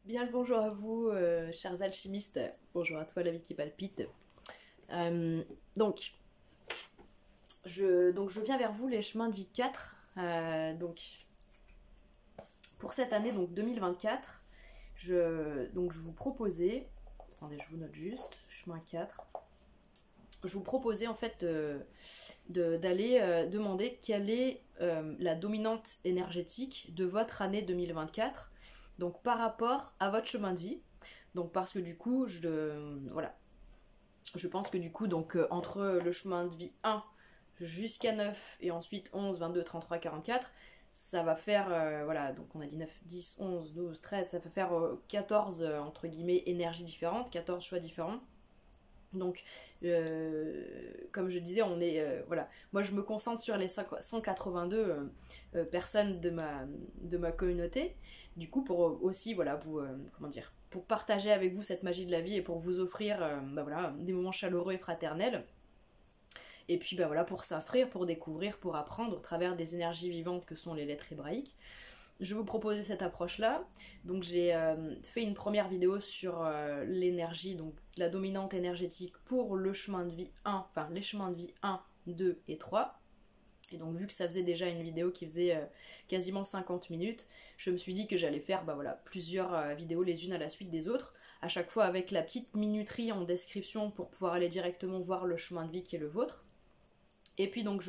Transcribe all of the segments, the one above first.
Bien le bonjour à vous, chers alchimistes. Bonjour à toi, la vie qui palpite. Euh, donc, je viens vers vous, les chemins de vie 4. Pour cette année, donc 2024, je vous proposais... Attendez, je vous note juste, chemin 4. Je vous proposais en fait d'aller demander quelle est la dominante énergétique de votre année 2024, donc par rapport à votre chemin de vie. Donc parce que du coup, voilà, je pense que du coup, donc entre le chemin de vie 1 jusqu'à 9 et ensuite 11, 22, 33, 44, ça va faire, voilà, donc on a dit 9, 10, 11, 12, 13, ça va faire 14, entre guillemets, énergies différentes, 14 choix différents. Donc, comme je disais, on est, voilà, moi je me concentre sur les 182 personnes de ma communauté, du coup pour aussi, voilà, vous, comment dire, pour partager avec vous cette magie de la vie et pour vous offrir, bah voilà, des moments chaleureux et fraternels. Et puis bah voilà, pour s'instruire, pour découvrir, pour apprendre au travers des énergies vivantes que sont les lettres hébraïques. Je vais vous proposer cette approche-là. Donc j'ai fait une première vidéo sur l'énergie, donc la dominante énergétique pour le chemin de vie 1, enfin les chemins de vie 1, 2 et 3. Et donc vu que ça faisait déjà une vidéo qui faisait quasiment 50 minutes, je me suis dit que j'allais faire bah voilà, plusieurs vidéos les unes à la suite des autres, à chaque fois avec la petite minuterie en description pour pouvoir aller directement voir le chemin de vie qui est le vôtre. Et puis donc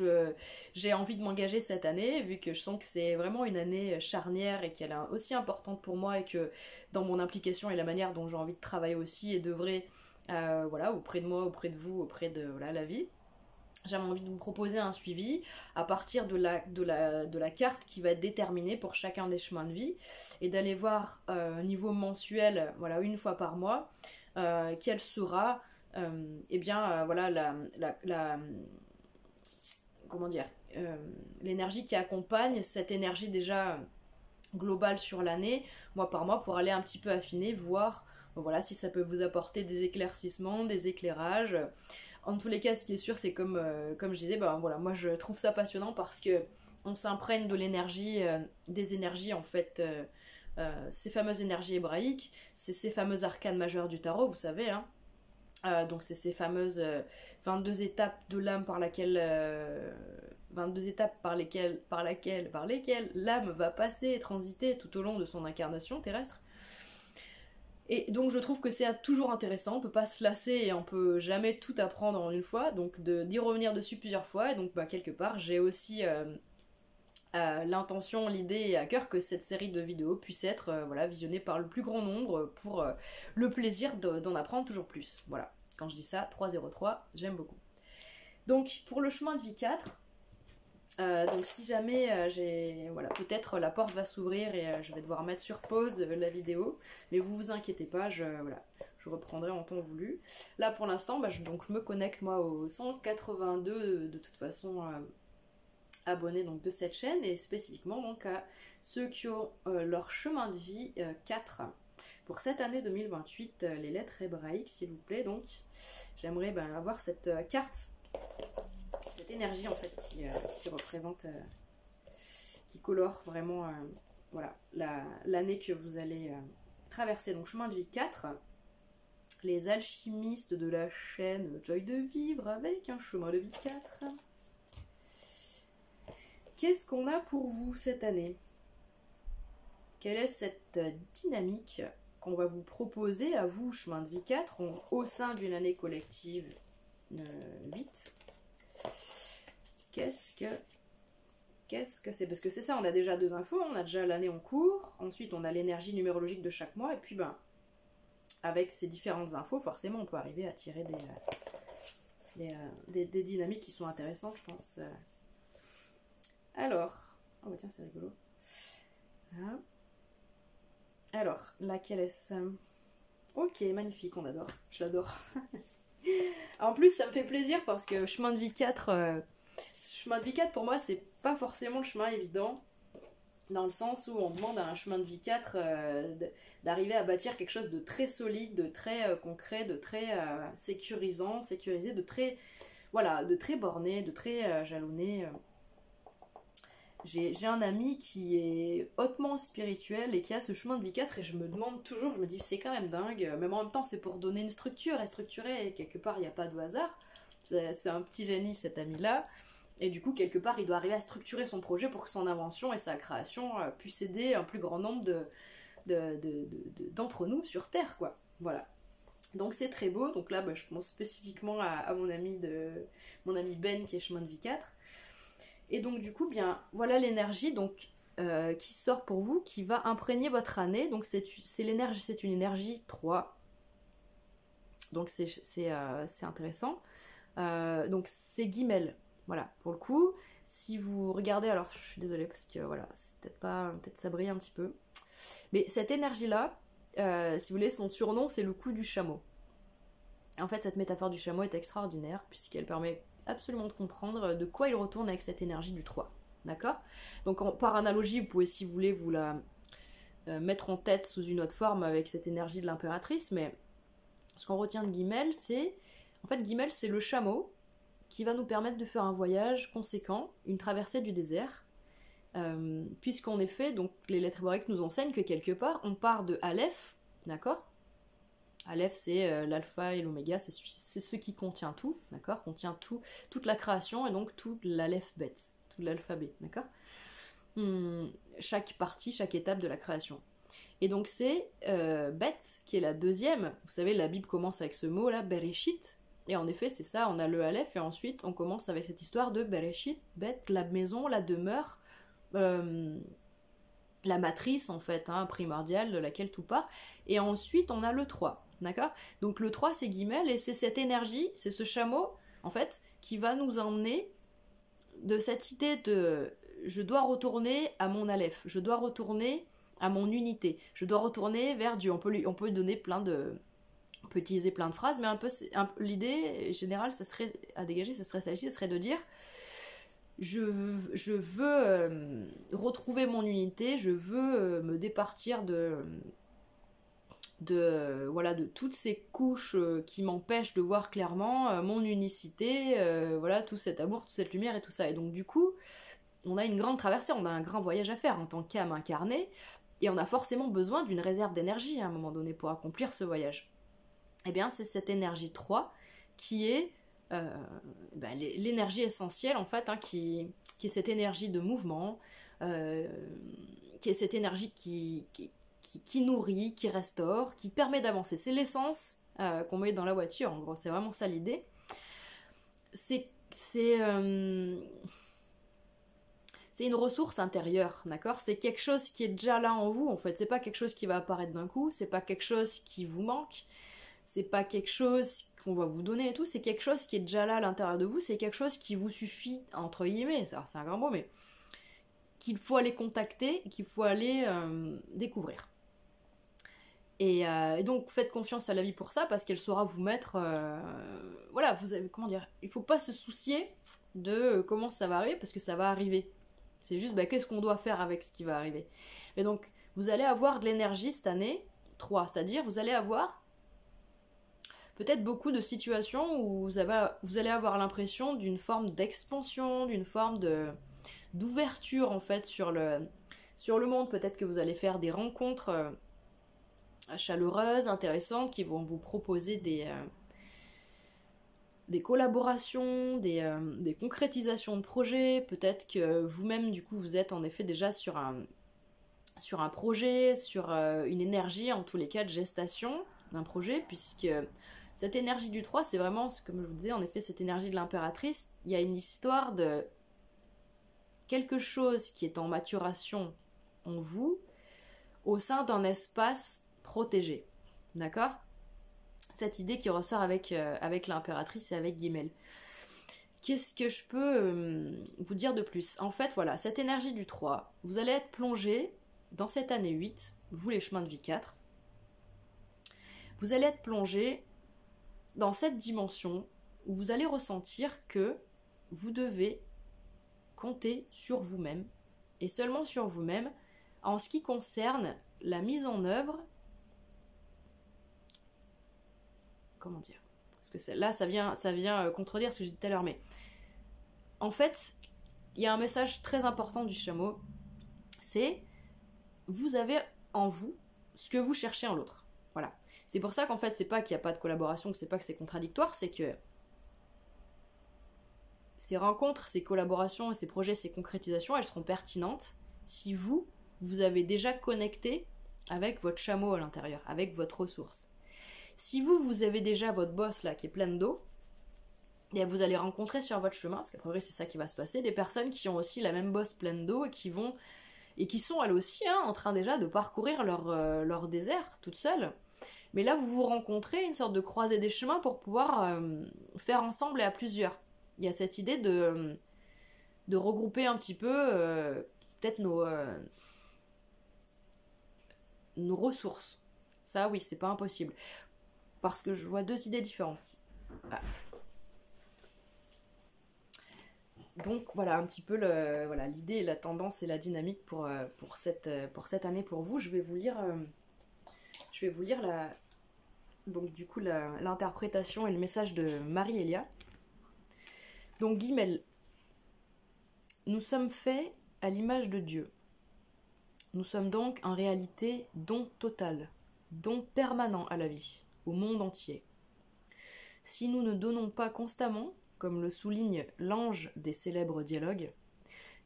j'ai envie de m'engager cette année, vu que je sens que c'est vraiment une année charnière et qu'elle est aussi importante pour moi et que dans mon implication et la manière dont j'ai envie de travailler aussi et d'œuvrer voilà, auprès de moi, auprès de vous, auprès de voilà, la vie. J'avais envie de vous proposer un suivi à partir de la carte qui va être déterminée pour chacun des chemins de vie et d'aller voir au niveau mensuel, voilà, une fois par mois, quelle sera eh bien, voilà, comment dire, l'énergie qui accompagne cette énergie déjà globale sur l'année, mois par mois, pour aller un petit peu affiner, voir voilà, si ça peut vous apporter des éclaircissements, des éclairages. En tous les cas, ce qui est sûr, c'est comme je disais, ben voilà, moi je trouve ça passionnant parce que on s'imprègne de l'énergie, des énergies en fait, ces fameuses énergies hébraïques, c'est ces fameux arcanes majeures du tarot, vous savez, hein. Donc c'est ces fameuses 22 étapes de l'âme par laquelle 22 étapes par lesquelles l'âme va passer et transiter tout au long de son incarnation terrestre. Et donc je trouve que c'est toujours intéressant, on peut pas se lasser et on peut jamais tout apprendre en une fois, donc d'y revenir dessus plusieurs fois, et donc bah, quelque part j'ai aussi l'intention, l'idée et à cœur que cette série de vidéos puisse être voilà, visionnée par le plus grand nombre pour le plaisir d'en apprendre toujours plus. Voilà, quand je dis ça, 303, j'aime beaucoup. Donc pour le chemin de vie 4, donc si jamais j'ai... Voilà, peut-être la porte va s'ouvrir et je vais devoir mettre sur pause la vidéo, mais vous vous inquiétez pas, voilà, je reprendrai en temps voulu. Là pour l'instant, bah, je me connecte moi au 182 de toute façon abonnés donc, de cette chaîne et spécifiquement donc à ceux qui ont leur chemin de vie 4. Pour cette année 2028, les lettres hébraïques s'il vous plaît, donc j'aimerais ben, avoir cette carte, cette énergie en fait qui représente, qui colore vraiment voilà, l'année que vous allez traverser. Donc chemin de vie 4, les alchimistes de la chaîne Joy de Vivre avec un chemin de vie 4. Qu'est-ce qu'on a pour vous cette année? Quelle est cette dynamique qu'on va vous proposer à vous, chemin de vie 4, au sein d'une année collective 8? Qu'est-ce que c'est? Parce que c'est ça, on a déjà deux infos, on a déjà l'année en cours, ensuite on a l'énergie numérologique de chaque mois, et puis ben, avec ces différentes infos, forcément on peut arriver à tirer des dynamiques qui sont intéressantes, je pense. Alors, oh bah tiens, c'est rigolo. Voilà. Alors, laquelle est-ce? Ok, magnifique, on adore, je l'adore. En plus, ça me fait plaisir parce que chemin de vie 4, chemin de vie 4 pour moi, c'est pas forcément le chemin évident, dans le sens où on demande à un chemin de vie 4 d'arriver à bâtir quelque chose de très solide, de très concret, de très sécurisé, de très, voilà, de très borné, de très jalonné. j'ai un ami qui est hautement spirituel et qui a ce chemin de vie 4 et je me demande toujours, je me dis c'est quand même dingue, même en même temps c'est pour donner une structure et structurer et quelque part il n'y a pas de hasard, c'est un petit génie cet ami-là et du coup quelque part il doit arriver à structurer son projet pour que son invention et sa création puissent aider un plus grand nombre d'entre nous sur Terre quoi, voilà. Donc c'est très beau, donc là je pense spécifiquement à mon ami Ben qui est chemin de vie 4. Et donc du coup, bien, voilà l'énergie donc qui sort pour vous, qui va imprégner votre année. Donc c'est une énergie 3. Donc c'est intéressant. Donc c'est guimel. Voilà, pour le coup, si vous regardez, alors je suis désolée parce que voilà, c'est peut-être ça brille un petit peu. Mais cette énergie-là, si vous voulez, son surnom, c'est le coup du chameau. En fait, cette métaphore du chameau est extraordinaire puisqu'elle permet absolument de comprendre de quoi il retourne avec cette énergie du 3. D'accord ? Donc par analogie, vous pouvez si vous voulez vous la mettre en tête sous une autre forme avec cette énergie de l'impératrice, mais ce qu'on retient de Guimel, c'est le chameau qui va nous permettre de faire un voyage conséquent, une traversée du désert, puisqu'en effet, donc, les lettres hébraïques nous enseignent que quelque part, on part de Aleph, d'accord ? Aleph, c'est l'alpha et l'oméga, c'est ce qui contient tout, d'accord ? Contient toute la création et donc tout l'aleph-bet, tout l'alphabet, d'accord ? Chaque partie, chaque étape de la création. Et donc c'est Bet qui est la deuxième. Vous savez, la Bible commence avec ce mot-là, Bereshit. Et en effet, c'est ça, on a le Aleph et ensuite on commence avec cette histoire de Bereshit, Bet, la maison, la demeure, la matrice en fait, primordiale de laquelle tout part. Et ensuite on a le 3. D'accord ? Donc le 3 c'est Guimel et c'est cette énergie, c'est ce chameau en fait qui va nous emmener de cette idée de je dois retourner à mon Aleph, je dois retourner à mon unité, je dois retourner vers Dieu. On peut lui donner on peut utiliser plein de phrases, mais l'idée générale ça serait à dégager, ça serait celle-ci, ça serait de dire je veux retrouver mon unité, je veux me départir de toutes ces couches qui m'empêchent de voir clairement mon unicité, tout cet amour, toute cette lumière et tout ça. Et donc du coup, on a une grande traversée, on a un grand voyage à faire en tant qu'âme incarnée, et on a forcément besoin d'une réserve d'énergie à un moment donné pour accomplir ce voyage. Eh bien, c'est cette énergie 3 qui est l'énergie essentielle en fait, qui est cette énergie de mouvement, qui est cette énergie qui nourrit, qui restaure, qui permet d'avancer. C'est l'essence qu'on met dans la voiture, en gros, c'est vraiment ça l'idée. C'est une ressource intérieure, d'accord ? C'est quelque chose qui est déjà là en vous, en fait. C'est pas quelque chose qui va apparaître d'un coup, c'est pas quelque chose qui vous manque, c'est pas quelque chose qu'on va vous donner et tout, c'est quelque chose qui est déjà là à l'intérieur de vous, c'est quelque chose qui vous suffit, entre guillemets, c'est un grand mot, mais qu'il faut aller contacter, qu'il faut aller découvrir. Et donc faites confiance à la vie pour ça, parce qu'elle saura vous mettre... vous avez, il faut pas se soucier de comment ça va arriver, parce que ça va arriver. C'est juste, qu'est-ce qu'on doit faire avec ce qui va arriver. Et donc, vous allez avoir de l'énergie cette année, 3, c'est-à-dire vous allez avoir peut-être beaucoup de situations où vous allez avoir l'impression d'une forme d'expansion, d'une forme d'ouverture en fait sur le monde. Peut-être que vous allez faire des rencontres chaleureuses, intéressantes, qui vont vous proposer des collaborations, des concrétisations de projets. Peut-être que vous-même, du coup, vous êtes en effet déjà sur un projet, sur une énergie, en tous les cas, de gestation d'un projet, puisque cette énergie du 3, c'est vraiment, comme je vous disais, en effet, cette énergie de l'impératrice. Il y a une histoire de quelque chose qui est en maturation en vous, au sein d'un espace protégé. D'accord ? Cette idée qui ressort avec l'impératrice et avec Guimel. Qu'est-ce que je peux vous dire de plus ? En fait, voilà, cette énergie du 3, vous allez être plongé dans cette année 8, vous les chemins de vie 4, vous allez être plongé dans cette dimension où vous allez ressentir que vous devez compter sur vous-même, et seulement sur vous-même, en ce qui concerne la mise en œuvre. Comment dire ? Parce que là, ça vient contredire ce que j'ai dit tout à l'heure, mais en fait, il y a un message très important du chameau, c'est vous avez en vous ce que vous cherchez en l'autre. Voilà. C'est pour ça qu'en fait, c'est pas qu'il n'y a pas de collaboration, que c'est pas que c'est contradictoire, c'est que ces rencontres, ces collaborations, ces projets, ces concrétisations, elles seront pertinentes si vous avez déjà connecté avec votre chameau à l'intérieur, avec votre ressource. Si vous avez déjà votre bosse là qui est pleine d'eau, et vous allez rencontrer sur votre chemin, parce qu'à priori c'est ça qui va se passer, des personnes qui ont aussi la même bosse pleine d'eau et qui sont elles aussi en train déjà de parcourir leur désert toutes seules. Mais là vous vous rencontrez, une sorte de croisée des chemins pour pouvoir faire ensemble et à plusieurs. Il y a cette idée de regrouper un petit peu peut-être nos ressources. Ça oui, c'est pas impossible. Parce que je vois deux idées différentes. Ah. Donc voilà un petit peu l'idée, la tendance et la dynamique pour cette année pour vous. Je vais vous lire donc du coup l'interprétation et le message de Marie-Elia. Donc Guimel, nous sommes faits à l'image de Dieu. Nous sommes donc en réalité don total, don permanent à la vie, au monde entier. Si nous ne donnons pas constamment, comme le souligne l'ange des célèbres dialogues,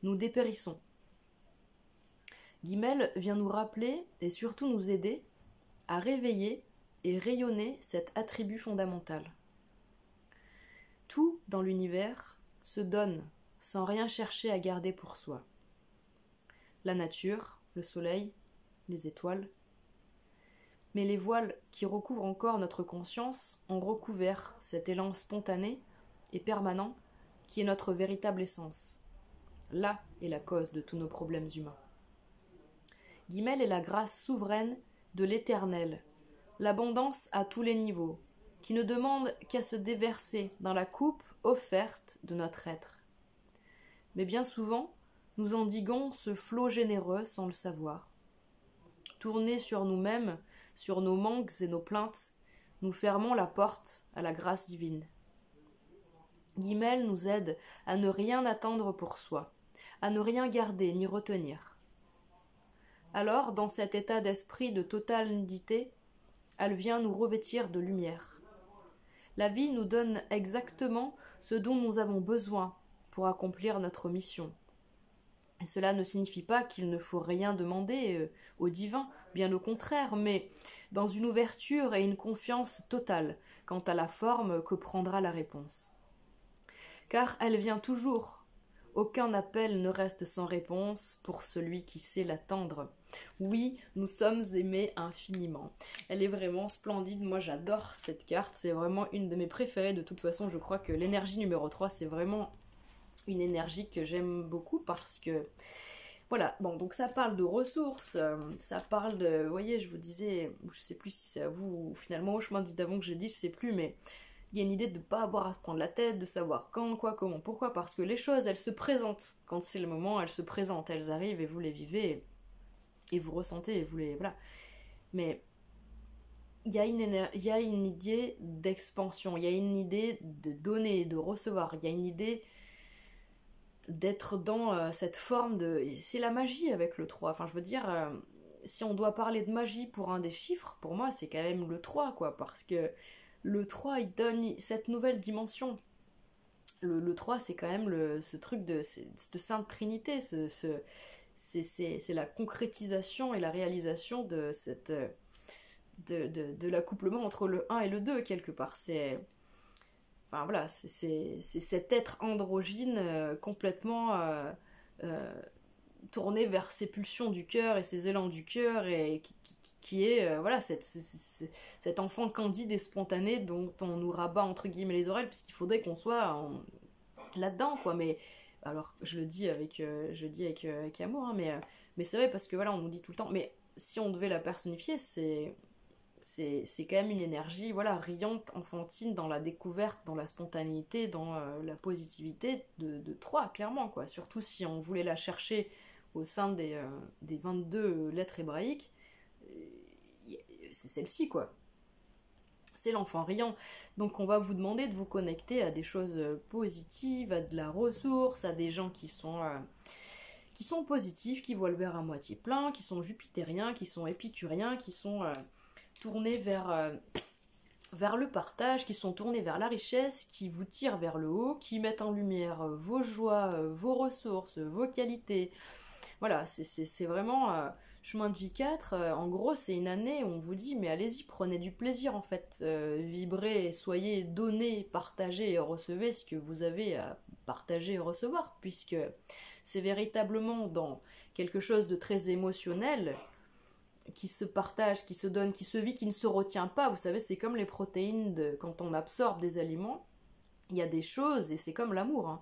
nous dépérissons. Guimel vient nous rappeler et surtout nous aider à réveiller et rayonner cet attribut fondamental. Tout dans l'univers se donne sans rien chercher à garder pour soi. La nature, le soleil, les étoiles. Mais les voiles qui recouvrent encore notre conscience ont recouvert cet élan spontané et permanent qui est notre véritable essence. Là est la cause de tous nos problèmes humains. Guimel est la grâce souveraine de l'Éternel, l'abondance à tous les niveaux, qui ne demande qu'à se déverser dans la coupe offerte de notre être. Mais bien souvent, nous endiguons ce flot généreux sans le savoir. Tournés sur nous-mêmes, sur nos manques et nos plaintes, nous fermons la porte à la grâce divine. Guimel nous aide à ne rien attendre pour soi, à ne rien garder ni retenir. Alors, dans cet état d'esprit de totale nudité, elle vient nous revêtir de lumière. La vie nous donne exactement ce dont nous avons besoin pour accomplir notre mission. Et cela ne signifie pas qu'il ne faut rien demander au divin, bien au contraire, mais dans une ouverture et une confiance totale quant à la forme que prendra la réponse. Car elle vient toujours. Aucun appel ne reste sans réponse pour celui qui sait l'attendre. Oui, nous sommes aimés infiniment. Elle est vraiment splendide, moi j'adore cette carte, c'est vraiment une de mes préférées de toute façon, je crois que l'énergie numéro 3 c'est vraiment une énergie que j'aime beaucoup parce que voilà, bon donc ça parle de ressources, ça parle de, vous voyez je vous disais, je sais plus si c'est à vous ou finalement au chemin de vie d'avant que j'ai dit, je sais plus mais il y a une idée de ne pas avoir à se prendre la tête, de savoir quand, quoi, comment, pourquoi, parce que les choses, elles se présentent. Quand c'est le moment, elles se présentent, elles arrivent et vous les vivez, et vous ressentez, et vous les... Voilà. Mais il y a une idée d'expansion, il y a une idée de donner, de recevoir, il y a une idée d'être dans cette forme de... C'est la magie avec le 3, enfin je veux dire, si on doit parler de magie pour un des chiffres, pour moi c'est quand même le 3, quoi, parce que le 3, il donne cette nouvelle dimension. Le 3, c'est quand même ce truc de Sainte Trinité. C'est la concrétisation et la réalisation de l'accouplement entre le 1 et le 2, quelque part. C'est cet être androgyne complètement tourné vers ses pulsions du cœur et ses élans du cœur et qui est cet enfant candide et spontané dont on nous rabat entre guillemets les oreilles puisqu'il faudrait qu'on soit là-dedans quoi. Mais alors je le dis avec amour hein, mais c'est vrai parce que voilà on nous dit tout le temps mais si on devait la personnifier c'est quand même une énergie voilà riante, enfantine dans la découverte, dans la spontanéité, dans la positivité de 3 clairement quoi. Surtout si on voulait la chercher au sein des 22 lettres hébraïques, c'est celle-ci quoi. c'est l'enfant riant. Donc on va vous demander de vous connecter à des choses positives, à de la ressource, à des gens qui sont positifs, qui voient le verre à moitié plein, qui sont jupitériens, qui sont épicuriens, qui sont tournés vers le partage, qui sont tournés vers la richesse, qui vous tirent vers le haut, qui mettent en lumière vos joies, vos ressources, vos qualités. Voilà, c'est vraiment chemin de vie 4. En gros, c'est une année où on vous dit, mais allez-y, prenez du plaisir en fait. Vibrez, soyez, donnez, partagez et recevez ce que vous avez à partager et recevoir, puisque c'est véritablement dans quelque chose de très émotionnel qui se partage, qui se donne, qui se vit, qui ne se retient pas. Vous savez, c'est comme les protéines quand on absorbe des aliments. Il y a des choses, et c'est comme l'amour, hein.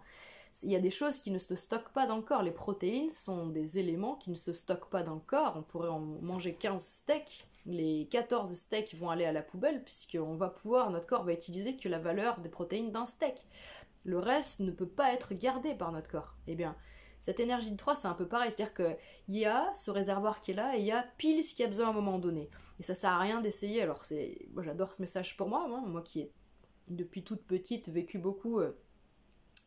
Il y a des choses qui ne se stockent pas dans le corps. Les protéines sont des éléments qui ne se stockent pas dans le corps. On pourrait en manger 15 steaks. Les 14 steaks vont aller à la poubelle puisqu'on va pouvoir, notre corps va utiliser que la valeur des protéines d'un steak. Le reste ne peut pas être gardé par notre corps. Eh bien, cette énergie de 3, c'est un peu pareil. C'est-à-dire qu'il y a ce réservoir qui est là et il y a pile ce qu'il y a besoin à un moment donné. Et ça sert à rien d'essayer. Alors, moi, j'adore ce message pour moi qui ai, depuis toute petite, vécu beaucoup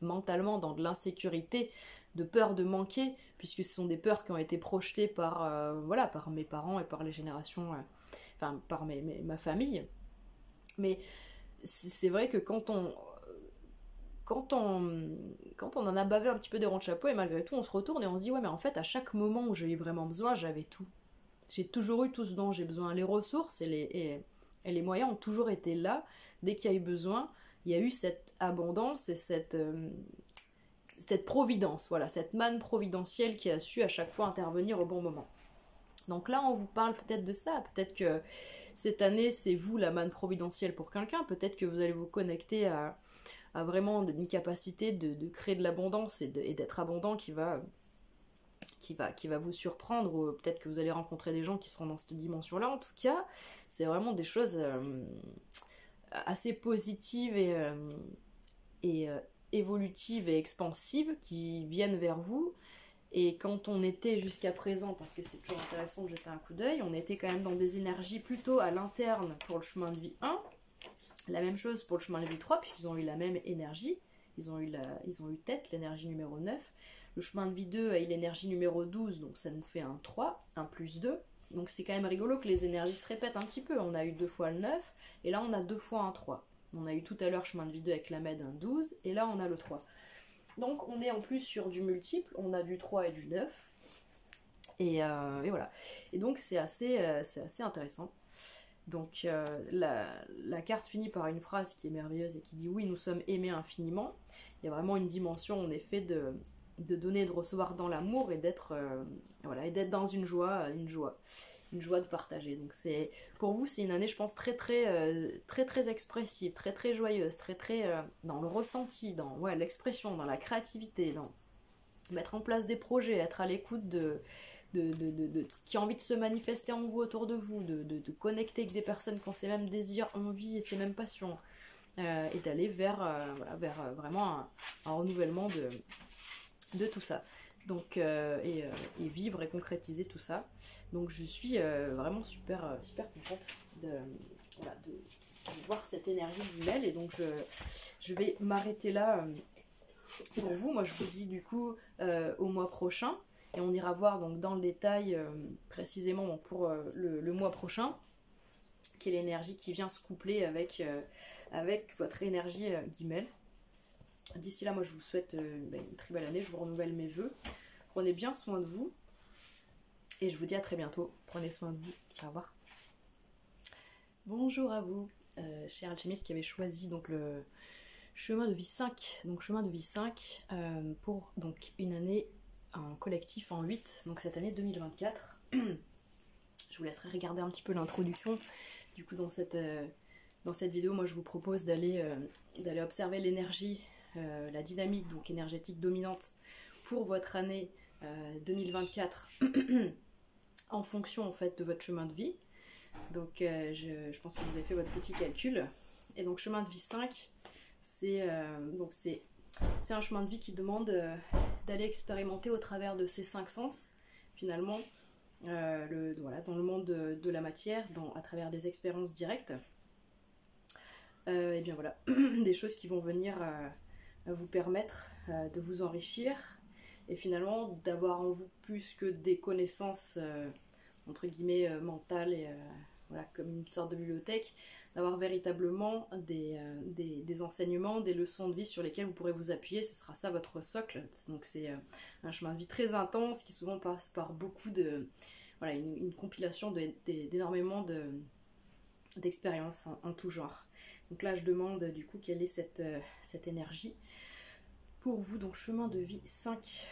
mentalement dans de l'insécurité, de peur de manquer, puisque ce sont des peurs qui ont été projetées par mes parents et par les générations, par ma famille. Mais c'est vrai que quand on en a bavé un petit peu des ronds de chapeau, et malgré tout on se retourne et on se dit ouais mais en fait à chaque moment où j'ai eu vraiment besoin, j'avais tout. J'ai toujours eu tout ce dont j'ai besoin. Les ressources et les moyens ont toujours été là. Dès qu'il y a eu besoin, il y a eu cette abondance et cette providence, voilà, cette manne providentielle qui a su à chaque fois intervenir au bon moment. Donc là, on vous parle peut-être de ça. Peut-être que cette année, c'est vous la manne providentielle pour quelqu'un. Peut-être que vous allez vous connecter à vraiment une capacité de créer de l'abondance et d'être abondant qui va vous surprendre, ou peut-être que vous allez rencontrer des gens qui seront dans cette dimension-là. En tout cas, c'est vraiment des choses assez positives et évolutives et expansives qui viennent vers vous. Et quand on était jusqu'à présent, parce que c'est toujours intéressant de jeter un coup d'œil, on était quand même dans des énergies plutôt à l'interne pour le chemin de vie 1, la même chose pour le chemin de vie 3, puisqu'ils ont eu la même énergie, ils ont eu tête, l'énergie numéro 9, le chemin de vie 2 a eu l'énergie numéro 12, donc ça nous fait un 3, un plus 2, donc c'est quand même rigolo que les énergies se répètent un petit peu, on a eu 2 fois le 9, et là on a 2 fois un 3, on a eu tout à l'heure chemin de vie 2 avec la MED un 12, et là on a le 3. Donc on est en plus sur du multiple, on a du 3 et du 9, et voilà. Et donc c'est assez intéressant. Donc la carte finit par une phrase qui est merveilleuse et qui dit « Oui, nous sommes aimés infiniment ». Il y a vraiment une dimension en effet de donner et de recevoir dans l'amour et d'être dans une joie de partager. Donc pour vous, c'est une année, je pense, très expressive, très joyeuse, très dans le ressenti, dans l'expression, dans la créativité, dans mettre en place des projets, être à l'écoute de qui a envie de se manifester en vous, autour de vous, de connecter avec des personnes qui ont ces mêmes désirs, envies et ces mêmes passions, et d'aller vers vraiment un renouvellement de tout ça. Donc, et vivre et concrétiser tout ça. Donc je suis vraiment super contente de voir cette énergie d'email, et donc je vais m'arrêter là pour vous. Moi je vous dis du coup au mois prochain, et on ira voir donc dans le détail précisément pour le mois prochain quelle énergie qui vient se coupler avec votre énergie d'email. D'ici là, moi je vous souhaite une très belle année, je vous renouvelle mes vœux. Prenez bien soin de vous et je vous dis à très bientôt. Prenez soin de vous. Au revoir. Bonjour à vous, chers alchimistes qui avez choisi donc le chemin de vie 5. Donc chemin de vie 5 pour donc une année en collectif en 8, donc cette année 2024. Je vous laisserai regarder un petit peu l'introduction. Du coup dans cette vidéo, moi je vous propose d'aller observer l'énergie, la dynamique donc énergétique dominante pour votre année 2024 en fonction en fait de votre chemin de vie. Donc je pense que vous avez fait votre petit calcul. Et donc chemin de vie 5, c'est un chemin de vie qui demande d'aller expérimenter au travers de ces 5 sens finalement dans le monde de la matière, à travers des expériences directes. et bien voilà, des choses qui vont venir vous permettre de vous enrichir et finalement d'avoir en vous plus que des connaissances entre guillemets mentales et voilà, comme une sorte de bibliothèque, d'avoir véritablement des enseignements, des leçons de vie sur lesquelles vous pourrez vous appuyer. Ce sera ça votre socle. Donc c'est un chemin de vie très intense qui souvent passe par beaucoup de... Voilà, une compilation d'énormément d'expériences en tout genre. Donc là, je demande du coup quelle est cette énergie pour vous. Donc chemin de vie 5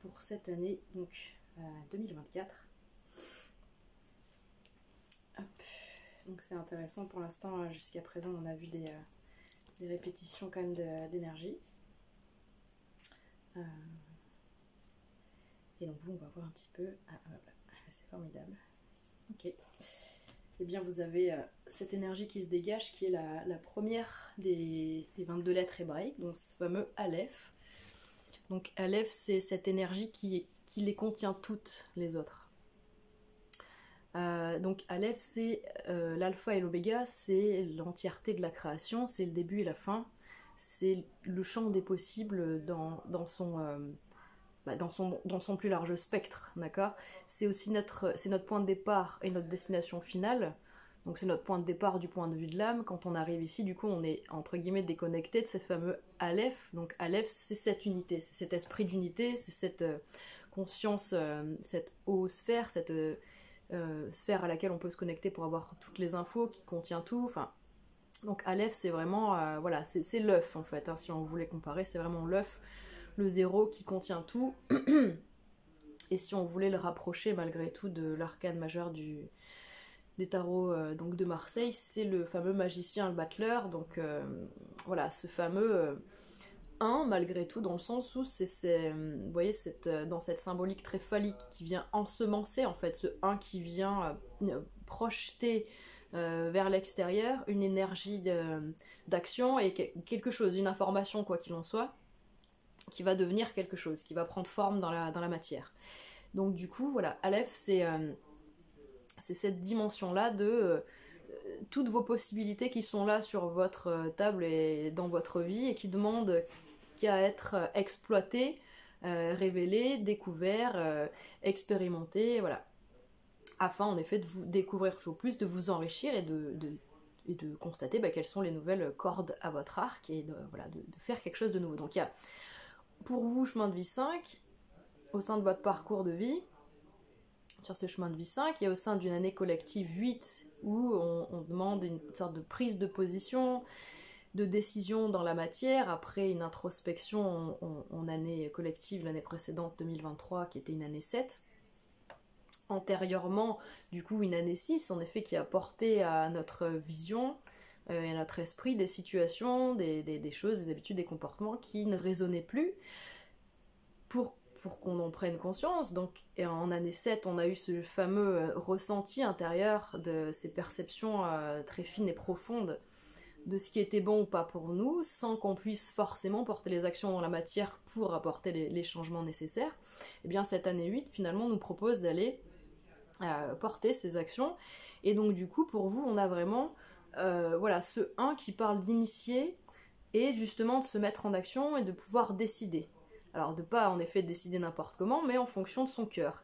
pour cette année, donc 2024. Hop. Donc c'est intéressant pour l'instant, jusqu'à présent on a vu des répétitions quand même d'énergie. Et donc vous on va voir un petit peu, c'est formidable. Ok. Et bien vous avez cette énergie qui se dégage qui est la première des 22 lettres hébraïques, donc ce fameux Aleph. Donc Aleph c'est cette énergie qui les contient toutes les autres. Donc Aleph c'est l'alpha et l'oméga, c'est l'entièreté de la création, c'est le début et la fin, c'est le champ des possibles dans son plus large spectre, d'accord. C'est aussi notre point de départ et notre destination finale, donc c'est notre point de départ du point de vue de l'âme. Quand on arrive ici, du coup on est entre guillemets déconnecté de ces fameux Aleph. Donc Aleph c'est cette unité, c'est cet esprit d'unité, c'est cette conscience, cette haute sphère, cette sphère à laquelle on peut se connecter pour avoir toutes les infos, qui contient tout. Enfin, donc Aleph c'est vraiment voilà, c'est l'œuf en fait, hein, si on voulait comparer, c'est vraiment l'œuf, le zéro qui contient tout. Et si on voulait le rapprocher malgré tout de l'arcane majeur des tarots donc de Marseille, c'est le fameux magicien, le battleur. Donc voilà, ce fameux 1 malgré tout, dans le sens où vous voyez dans cette symbolique très phallique qui vient ensemencer en fait, ce 1 qui vient projeter vers l'extérieur une énergie d'action et quelque chose, une information quoi qu'il en soit, qui va devenir quelque chose, qui va prendre forme dans la matière. Donc du coup voilà, Aleph c'est cette dimension-là de toutes vos possibilités qui sont là sur votre table et dans votre vie et qui demandent qu'à être exploitées, révélées, découvertes, expérimentées, voilà. Afin en effet de vous découvrir toujours plus, de vous enrichir et de constater quelles sont les nouvelles cordes à votre arc et de faire quelque chose de nouveau. Donc il y a pour vous chemin de vie 5, au sein de votre parcours de vie, sur ce chemin de vie 5, il y a au sein d'une année collective 8 où on demande une sorte de prise de position, de décision dans la matière, après une introspection en année collective, l'année précédente 2023 qui était une année 7. Antérieurement, du coup, une année 6, en effet, qui a porté à notre vision et à notre esprit des situations, des choses, des habitudes, des comportements qui ne résonnaient plus pour qu'on en prenne conscience. Donc, et en année 7, on a eu ce fameux ressenti intérieur de ces perceptions très fines et profondes de ce qui était bon ou pas pour nous, sans qu'on puisse forcément porter les actions dans la matière pour apporter les changements nécessaires. Et bien cette année 8, finalement, nous propose d'aller porter ces actions. Et donc du coup, pour vous, on a vraiment voilà, ce 1 qui parle d'initier et justement de se mettre en action et de pouvoir décider. Alors de pas en effet décider n'importe comment, mais en fonction de son cœur.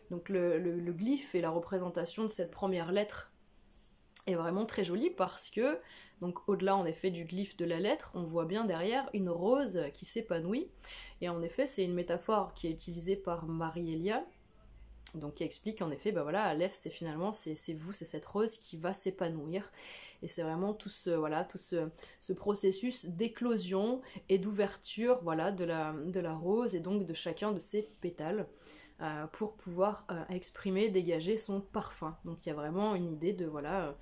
Donc le glyphe et la représentation de cette première lettre est vraiment très jolie parce que, donc au-delà en effet du glyphe de la lettre, on voit bien derrière une rose qui s'épanouit. Et en effet, c'est une métaphore qui est utilisée par Marie-Elia, donc qui explique en effet, voilà, Aleph, c'est finalement, c'est vous, c'est cette rose qui va s'épanouir. Et c'est vraiment tout ce processus d'éclosion et d'ouverture, voilà, de la rose et donc de chacun de ses pétales pour pouvoir exprimer, dégager son parfum. Donc il y a vraiment une idée de, voilà,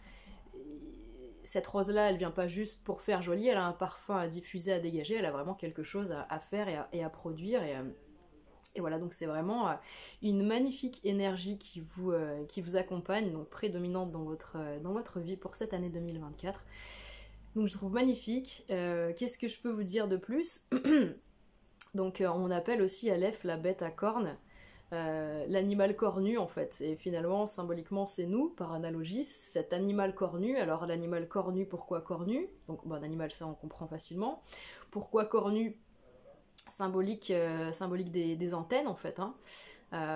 cette rose-là, elle vient pas juste pour faire joli, elle a un parfum à diffuser, à dégager, elle a vraiment quelque chose à faire et à produire. Et voilà, donc c'est vraiment une magnifique énergie qui vous accompagne, donc prédominante dans votre vie pour cette année 2024. Donc je trouve magnifique. Qu'est-ce que je peux vous dire de plus? Donc on appelle aussi Aleph la bête à cornes. l'animal cornu en fait. Et finalement, symboliquement, c'est nous, par analogie, cet animal cornu. Alors l'animal cornu, pourquoi cornu? Donc bon, l'animal, ça on comprend facilement. Pourquoi cornu? Symbolique des antennes en fait. Hein.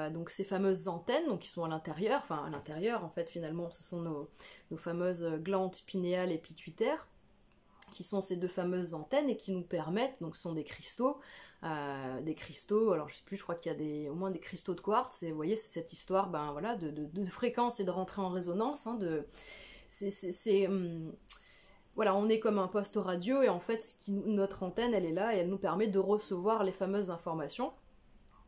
Donc ces fameuses antennes donc, qui sont à l'intérieur, enfin à l'intérieur en fait finalement ce sont nos fameuses glandes pinéales et pituitaires qui sont ces deux fameuses antennes et qui nous permettent, donc ce sont des cristaux, alors je sais plus, je crois qu'il y a au moins des cristaux de quartz, et vous voyez c'est cette histoire ben, voilà, de fréquence et de rentrer en résonance, hein, voilà, on est comme un poste radio et en fait notre antenne elle est là et elle nous permet de recevoir les fameuses informations.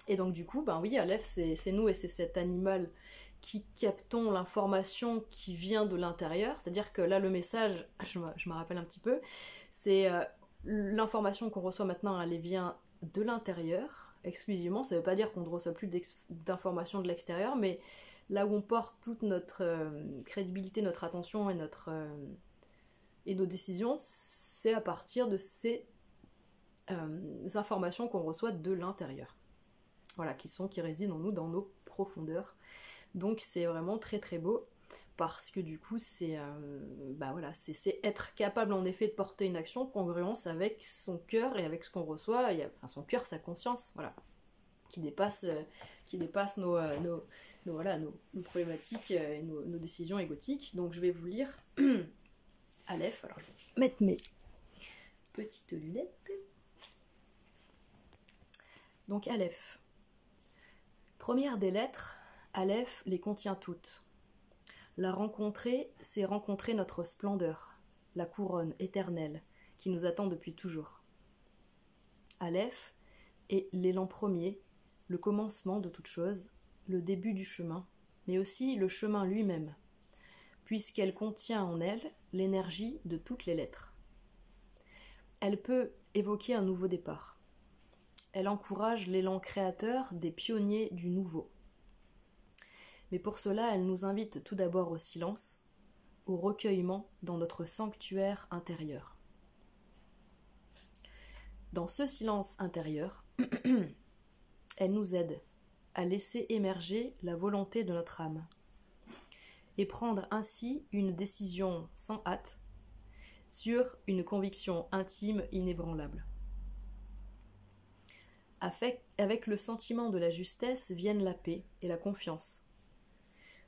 Et donc du coup, ben oui, Aleph, c'est nous et c'est cet animal qui captons l'information qui vient de l'intérieur. C'est-à-dire que là, le message, je me rappelle un petit peu, c'est l'information qu'on reçoit maintenant, elle vient de l'intérieur, exclusivement. Ça ne veut pas dire qu'on ne reçoit plus d'informations de l'extérieur, mais là où on porte toute notre crédibilité, notre attention et nos décisions, c'est à partir de ces informations qu'on reçoit de l'intérieur. Voilà, qui résident en nous dans nos profondeurs. Donc c'est vraiment très très beau parce que du coup c'est voilà, c'est être capable en effet de porter une action congruence avec son cœur et avec ce qu'on reçoit, enfin son cœur, sa conscience, voilà, qui dépasse nos problématiques et nos décisions égotiques. Donc je vais vous lire Aleph. Alors je vais mettre mes petites lunettes. Donc Aleph. Première des lettres, Aleph les contient toutes. La rencontrer, c'est rencontrer notre splendeur, la couronne éternelle qui nous attend depuis toujours. Aleph est l'élan premier, le commencement de toute chose, le début du chemin, mais aussi le chemin lui-même, puisqu'elle contient en elle l'énergie de toutes les lettres. Elle peut évoquer un nouveau départ. Elle encourage l'élan créateur des pionniers du nouveau. Mais pour cela, elle nous invite tout d'abord au silence, au recueillement dans notre sanctuaire intérieur. Dans ce silence intérieur, elle nous aide à laisser émerger la volonté de notre âme et prendre ainsi une décision sans hâte sur une conviction intime inébranlable. Avec le sentiment de la justesse viennent la paix et la confiance.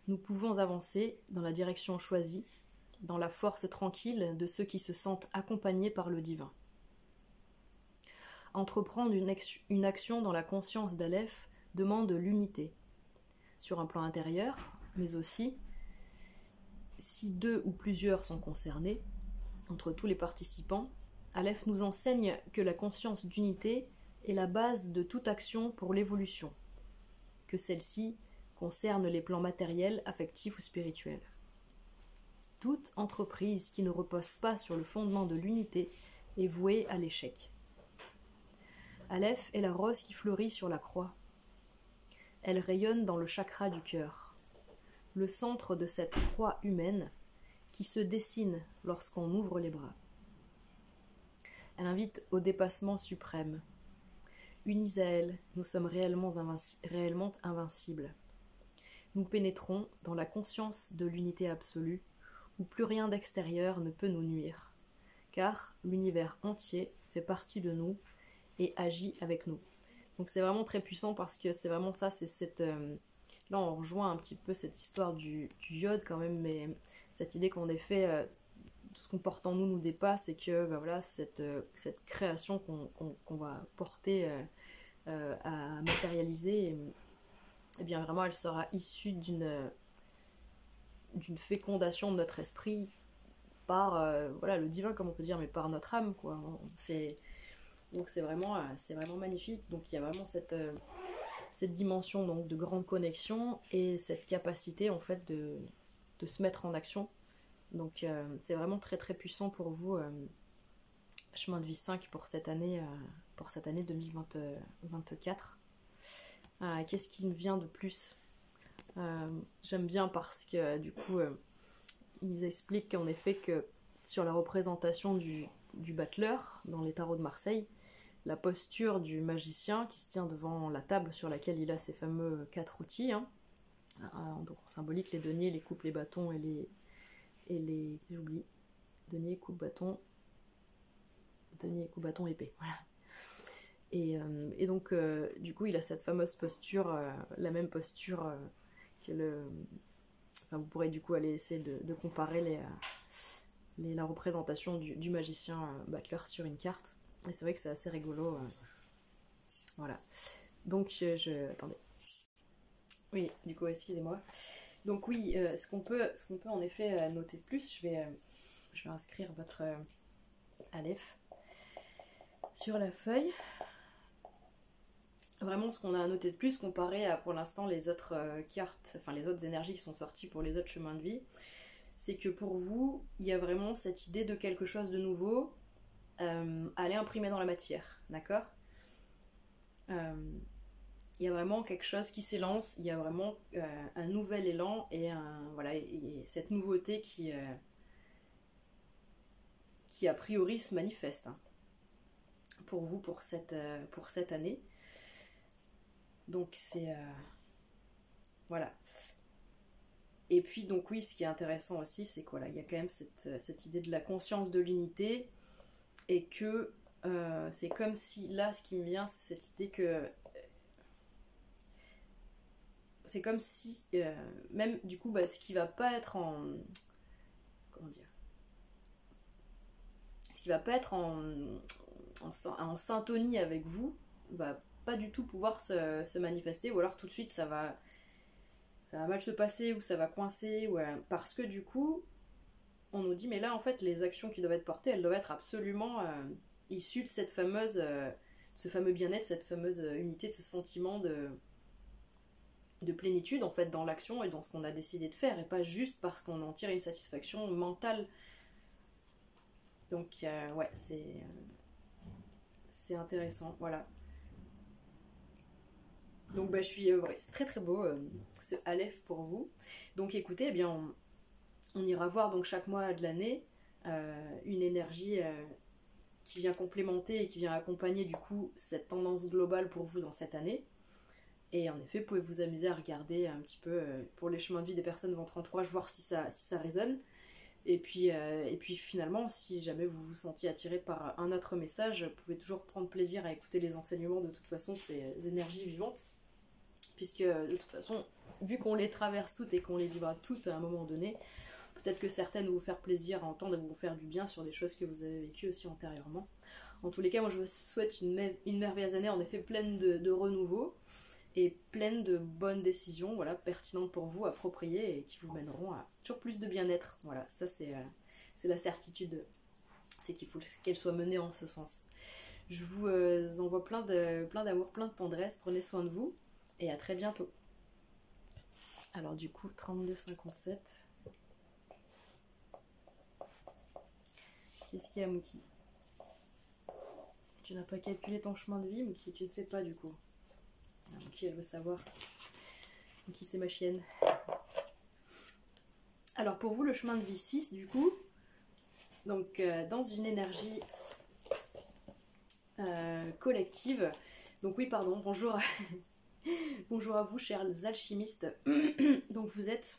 Nous pouvons avancer dans la direction choisie, dans la force tranquille de ceux qui se sentent accompagnés par le divin. Entreprendre une action dans la conscience d'Aleph demande l'unité, sur un plan intérieur, mais aussi, si deux ou plusieurs sont concernés, entre tous les participants, Aleph nous enseigne que la conscience d'unité est la base de toute action pour l'évolution, que celle-ci concerne les plans matériels, affectifs ou spirituels. Toute entreprise qui ne repose pas sur le fondement de l'unité est vouée à l'échec. Aleph est la rose qui fleurit sur la croix. Elle rayonne dans le chakra du cœur, le centre de cette croix humaine qui se dessine lorsqu'on ouvre les bras. Elle invite au dépassement suprême. Unis à elle, nous sommes réellement invincibles. Nous pénétrons dans la conscience de l'unité absolue, où plus rien d'extérieur ne peut nous nuire, car l'univers entier fait partie de nous et agit avec nous. Donc c'est vraiment très puissant parce que c'est vraiment ça, c'est cette... là on rejoint un petit peu cette histoire du iode quand même, mais cette idée qu'en effet... tout ce qu'on porte en nous nous dépasse et que voilà, cette création qu'on va porter à matérialiser, et bien vraiment elle sera issue d'une fécondation de notre esprit par voilà, le divin comme on peut dire, mais par notre âme quoi. Donc c'est vraiment magnifique. Donc il y a vraiment cette dimension donc, de grande connexion et cette capacité en fait de se mettre en action. Donc c'est vraiment très très puissant pour vous, chemin de vie 5 pour cette année 2024. Qu'est-ce qui me vient de plus? J'aime bien parce que du coup ils expliquent en effet que sur la représentation du battleur dans les tarots de Marseille, la posture du magicien qui se tient devant la table sur laquelle il a ses fameux 4 outils. Hein. Donc en symbolique, les deniers, les coupes, les bâtons et les j'oublie. Denier, coupe, bâton. Denier, coupe, bâton, épée. Voilà. Et donc, du coup, il a cette fameuse posture, la même posture que le... Enfin, vous pourrez du coup aller essayer de comparer la représentation du magicien Butler sur une carte. Et c'est vrai que c'est assez rigolo. Voilà. Donc, attendez. Oui, du coup, excusez-moi. Donc oui, ce qu'on peut en effet noter de plus, je vais inscrire votre Aleph sur la feuille. Vraiment ce qu'on a à noter de plus comparé à pour l'instant les autres cartes, enfin les autres énergies qui sont sorties pour les autres chemins de vie, c'est que pour vous, il y a vraiment cette idée de quelque chose de nouveau à aller imprimer dans la matière, d'accord ? Il y a vraiment quelque chose qui s'élance, il y a vraiment un nouvel élan et cette nouveauté qui a priori se manifeste hein, pour vous pour cette année. Donc c'est voilà. Et puis donc oui, ce qui est intéressant aussi, c'est qu'il y a quand même cette idée de la conscience de l'unité et que c'est comme si là, ce qui me vient, c'est cette idée que c'est comme si même du coup, ce qui va pas être en comment dire, ce qui va pas être en syntonie avec vous, va pas du tout pouvoir se manifester, ou alors tout de suite ça va mal se passer, ou ça va coincer, parce que du coup on nous dit mais là en fait les actions qui doivent être portées, elles doivent être absolument issues de cette fameuse ce fameux bien-être, cette fameuse unité, de ce sentiment de plénitude en fait dans l'action et dans ce qu'on a décidé de faire, et pas juste parce qu'on en tire une satisfaction mentale. Donc ouais, c'est intéressant, voilà. Donc je suis c'est très très beau ce Aleph pour vous. Donc écoutez, eh bien on ira voir donc chaque mois de l'année une énergie qui vient complémenter et qui vient accompagner du coup cette tendance globale pour vous dans cette année. Et en effet, vous pouvez vous amuser à regarder un petit peu pour les chemins de vie des personnes de votre entourage, voir si ça résonne. Et puis finalement, si jamais vous vous sentiez attiré par un autre message, vous pouvez toujours prendre plaisir à écouter les enseignements de toute façon de ces énergies vivantes. Puisque de toute façon, vu qu'on les traverse toutes et qu'on les vivra toutes à un moment donné, peut-être que certaines vont vous faire plaisir à entendre et vont vous faire du bien sur des choses que vous avez vécues aussi antérieurement. En tous les cas, moi je vous souhaite une merveilleuse année, en effet pleine de renouveau et pleine de bonnes décisions, voilà, pertinentes pour vous, appropriées et qui vous mèneront à toujours plus de bien-être. Voilà, ça c'est la certitude, c'est qu'il faut qu'elle soit menée en ce sens. Je vous envoie plein d'amour, plein de tendresse, prenez soin de vous et à très bientôt. Alors du coup, 32,57. Qu'est-ce qu'il y a, Mouki? Tu n'as pas calculé ton chemin de vie, Mouki? Tu ne sais pas du coup. Mouki, elle veut savoir. Mouki, c'est ma chienne. Alors pour vous, le chemin de vie 6, du coup, donc dans une énergie collective. Donc oui, pardon, bonjour. Bonjour à vous, chers alchimistes. Donc vous êtes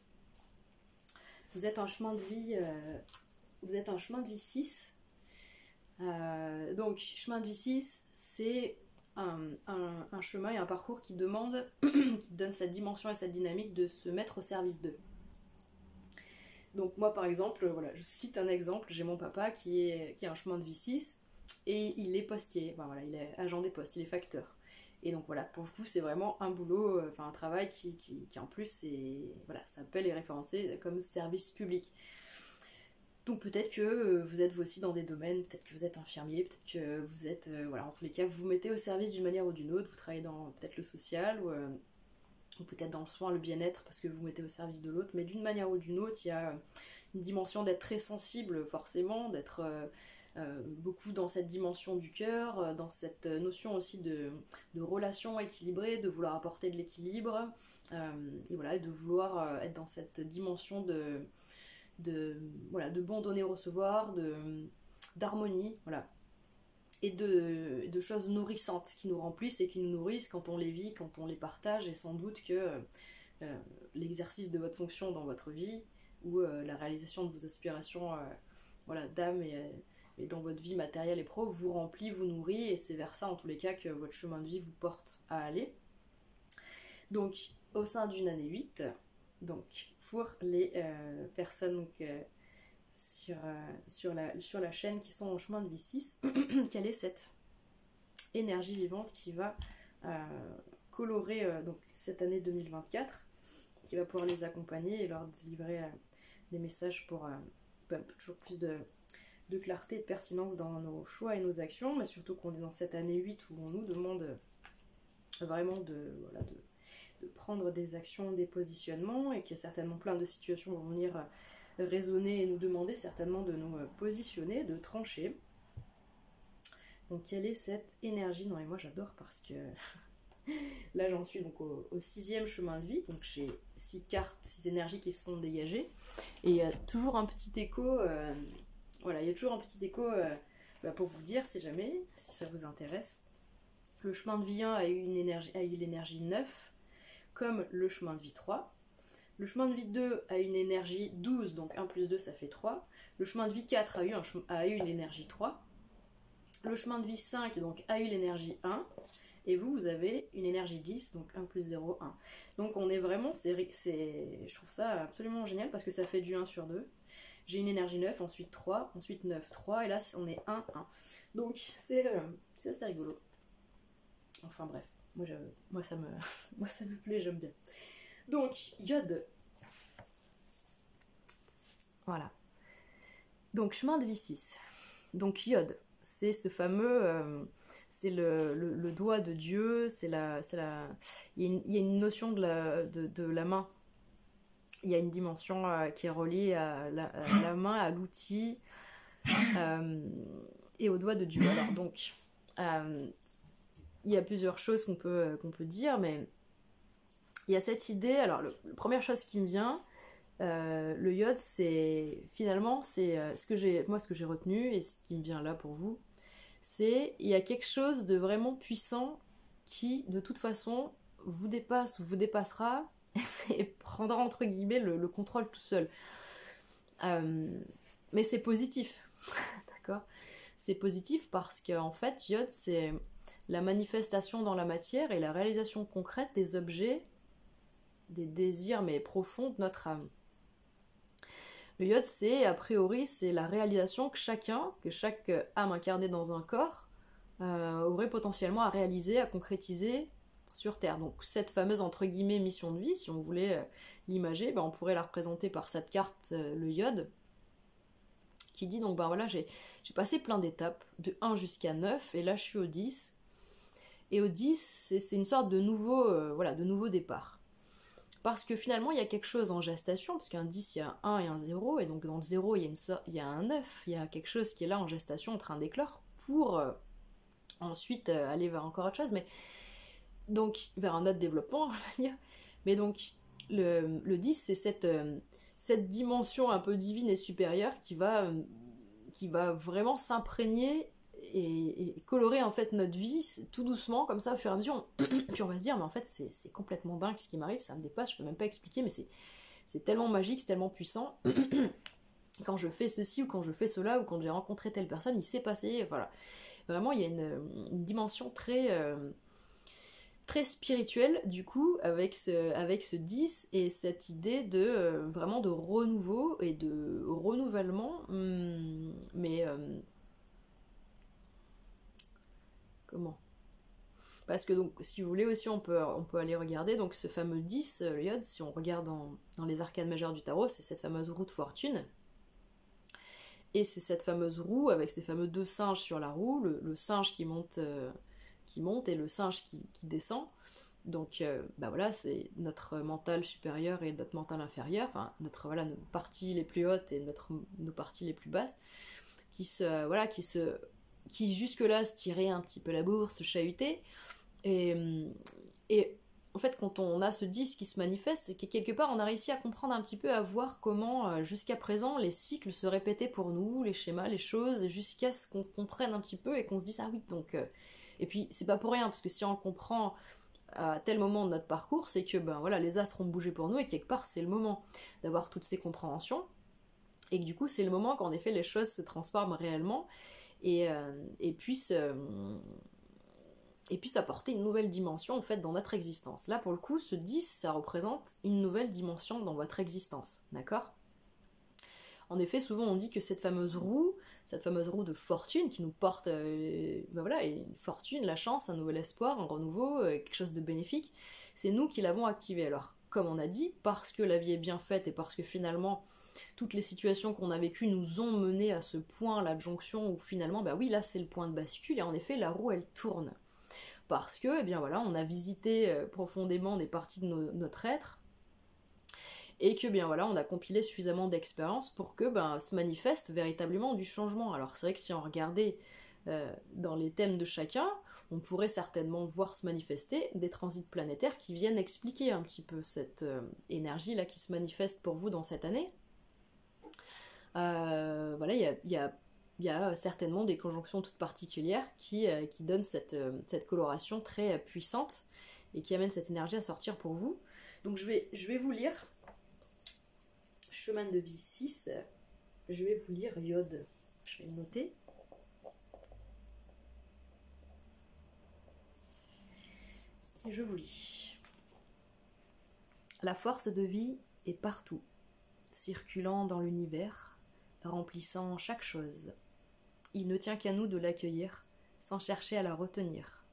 un chemin de vie, vous êtes un chemin de vie 6. Donc chemin de vie 6, c'est un chemin et un parcours qui demande, qui donne cette dimension et cette dynamique de se mettre au service d'eux. Donc moi par exemple, voilà, je cite un exemple, j'ai mon papa qui a un chemin de vie 6 et il est postier, enfin, voilà, il est agent des postes, il est facteur. Et donc voilà, pour vous c'est vraiment un boulot, un travail qui en plus voilà, s'appelle et référencé comme service public. Donc peut-être que vous êtes vous aussi dans des domaines, peut-être que vous êtes infirmier, peut-être que vous êtes, voilà, en tous les cas vous vous mettez au service d'une manière ou d'une autre, vous travaillez dans peut-être le social ou peut-être dans le soin, le bien-être parce que vous vous mettez au service de l'autre, mais d'une manière ou d'une autre il y a une dimension d'être très sensible forcément, d'être beaucoup dans cette dimension du cœur, dans cette notion aussi de relation équilibrée, de vouloir apporter de l'équilibre, et voilà, de vouloir être dans cette dimension de bon donner-recevoir, d'harmonie, voilà. et de choses nourrissantes qui nous remplissent et qui nous nourrissent quand on les vit, quand on les partage, et sans doute que l'exercice de votre fonction dans votre vie ou la réalisation de vos aspirations voilà, d'âme et dans votre vie matérielle et pro vous remplit, vous nourrit, et c'est vers ça en tous les cas que votre chemin de vie vous porte à aller. Donc au sein d'une année 8, donc pour les personnes donc, sur la chaîne qui sont en chemin de vie 6, quelle est cette énergie vivante qui va colorer donc cette année 2024, qui va pouvoir les accompagner et leur délivrer des messages pour toujours plus de clarté et de pertinence dans nos choix et nos actions, mais surtout qu'on est dans cette année 8 où on nous demande vraiment de prendre des actions, des positionnements, et qu'il y a certainement plein de situations qui vont venir résonner et nous demander certainement de nous positionner, de trancher. Donc quelle est cette énergie? Non, et moi j'adore parce que là j'en suis donc au 6e chemin de vie, donc j'ai 6 cartes, 6 énergies qui se sont dégagées, et il y a toujours un petit écho, voilà, il y a toujours un petit écho pour vous dire si jamais, si ça vous intéresse. Le chemin de vie 1 a eu l'énergie 9, comme le chemin de vie 3. Le chemin de vie 2 a une énergie 12, donc 1 plus 2 ça fait 3. Le chemin de vie 4 a eu une énergie 3. Le chemin de vie 5 donc, a eu l'énergie 1. Et vous avez une énergie 10, donc 1 plus 0, 1. Donc on est vraiment, je trouve ça absolument génial parce que ça fait du 1 sur 2. J'ai une énergie 9, ensuite 3, ensuite 9, 3, et là on est 1, 1. Donc c'est assez rigolo. Enfin bref, moi ça me plaît, j'aime bien. Donc, Yod. Voilà. Donc, chemin de vie 6. Donc, Yod, c'est ce fameux... c'est le doigt de Dieu, il y a une notion de la main. Il y a une dimension qui est reliée à la main, à l'outil et au doigt de Dieu. Alors, donc, il y a plusieurs choses qu'on peut dire, mais... Il y a cette idée, alors la première chose qui me vient, le Yod, c'est finalement, ce que j'ai retenu et ce qui me vient là pour vous, c'est il y a quelque chose de vraiment puissant qui, de toute façon, vous dépasse ou vous dépassera et prendra entre guillemets le contrôle tout seul. Mais c'est positif, d'accord? C'est positif parce qu'en fait, Yod, c'est la manifestation dans la matière et la réalisation concrète des objets, des désirs mais profonds de notre âme. Le Yod, a priori, c'est la réalisation que chaque âme incarnée dans un corps aurait potentiellement à réaliser, à concrétiser sur Terre. Donc cette fameuse entre guillemets mission de vie, si on voulait l'imager, on pourrait la représenter par cette carte, le Yod, qui dit donc voilà, j'ai passé plein d'étapes, de 1 jusqu'à 9, et là je suis au 10. Et au 10, c'est une sorte de nouveau départ. Parce que finalement, il y a quelque chose en gestation, parce qu'un 10, il y a un 1 et un 0, et donc dans le 0, il y a un 9, il y a quelque chose qui est là en gestation, en train d'éclore, pour ensuite aller vers encore autre chose, mais donc vers un autre développement, on va dire. Mais donc, le 10, c'est cette dimension un peu divine et supérieure qui va vraiment s'imprégner et colorer en fait notre vie tout doucement comme ça au fur et à mesure. Puis on va se dire mais en fait c'est complètement dingue ce qui m'arrive, ça me dépasse, je peux même pas expliquer, mais c'est tellement magique, c'est tellement puissant. Quand je fais ceci ou quand je fais cela ou quand j'ai rencontré telle personne, il s'est passé, voilà. Vraiment il y a une dimension très très spirituelle du coup avec ce 10 et cette idée de vraiment de renouveau et de renouvellement, mais comment? Parce que donc, si vous voulez aussi, on peut aller regarder donc ce fameux 10, le Yod, si on regarde dans les arcanes majeures du tarot, c'est cette fameuse roue de fortune. Et c'est cette fameuse roue avec ces fameux 2 singes sur la roue, le singe qui monte et le singe qui descend. Donc voilà, c'est notre mental supérieur et notre mental inférieur, enfin nos parties les plus hautes et nos parties les plus basses, qui jusque-là se tiraient un petit peu la bourre, se chahutaient, et en fait, quand on a ce 10 qui se manifeste, c'est que quelque part, on a réussi à comprendre un petit peu, à voir comment, jusqu'à présent, les cycles se répétaient pour nous, les schémas, les choses, jusqu'à ce qu'on comprenne un petit peu et qu'on se dise, ah oui, donc... Et puis, c'est pas pour rien, parce que si on comprend à tel moment de notre parcours, c'est que, ben voilà, les astres ont bougé pour nous, et quelque part, c'est le moment d'avoir toutes ces compréhensions, et que du coup, c'est le moment qu'en effet, les choses se transforment réellement, et puissent apporter une nouvelle dimension en fait dans notre existence. Là pour le coup, ce 10, ça représente une nouvelle dimension dans votre existence, d'accord? En effet, souvent on dit que cette fameuse roue de fortune qui nous porte ben voilà, une fortune, la chance, un nouvel espoir, un renouveau, quelque chose de bénéfique, c'est nous qui l'avons activée. Alors comme on a dit, parce que la vie est bien faite et parce que finalement toutes les situations qu'on a vécues nous ont mené à ce point, la jonction où finalement, bah oui, là c'est le point de bascule et en effet la roue elle tourne. Parce que, eh bien voilà, on a visité profondément des parties de notre être, et que, bien voilà, on a compilé suffisamment d'expériences pour que se manifeste véritablement du changement. Alors c'est vrai que si on regardait dans les thèmes de chacun, on pourrait certainement voir se manifester des transits planétaires qui viennent expliquer un petit peu cette énergie-là qui se manifeste pour vous dans cette année. Voilà, il y a certainement des conjonctions toutes particulières qui donnent cette coloration très puissante et qui amènent cette énergie à sortir pour vous. Donc je vais vous lire Chemin de vie 6, je vais vous lire Iode, je vais le noter. Et je vous lis. La force de vie est partout, circulant dans l'univers, remplissant chaque chose. Il ne tient qu'à nous de l'accueillir, sans chercher à la retenir,